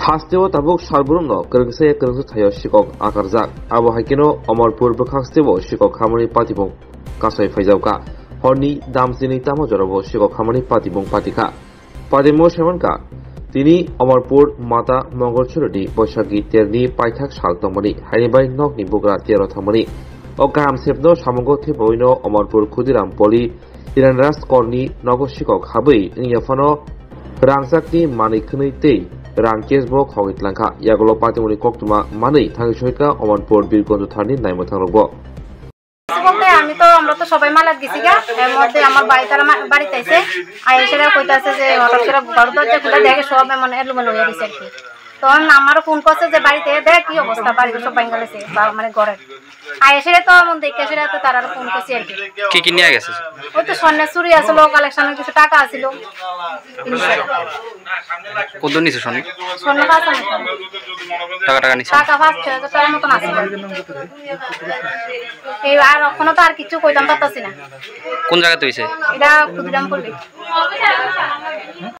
Hasteo tabuk salburungno kerengse thayo sikok akarjak abo haikeno Amarpur bwkhangstebo sikok hamani patibong kasai faijauka horni damsini tamo jorabo sikok hamani patibong patika padimo semanka তিনি Amarpur mata mongolchurodi boisagi terni paithak saltongmani haibai nokni bugra tero thangmani o gam sepno samongo theboino Amarpur khudiram poli iranras korni nogo sikok habai ingyafano rangjakni manikhni tei Rangkesbo khawit langkha yagolo patimoni koktuma manei thangisoika Amarpur Birganj থানি নাইমো থাংরগো বলতে আমি তো আমরা তো সবাই মালাত গেছি গা এর মধ্যে আমার বাড়িতে আইছে আইসেরা কইতাছে যে হঠাৎ করে ঘর দরজা খুলে দেখে সব মানে এলোমেলো হয়ে গেছে আর কি তখন আমারও ফোন করছে যে বাড়িতে দেখ কি অবস্থা বাড়িতে সব ভাঙা গেছে মানে ঘরের আইসেরা তো মন দেখে এসেরা তো তারা ফোন করছে আর কি কি নিয়ে গেছে ওই তো স্বর্ণের চুরি আসলো কালেকশনের কিছু টাকা আছিল কত নিছে স্বর্ণ টাকা নিছে টাকা ৫,০০০ টাকার মতন আছে এই আর এখনো তো আর কিছু কইতাম পারতাছি না কোন জায়গাতে হইছে এটা ক্ষুদিরাম করবে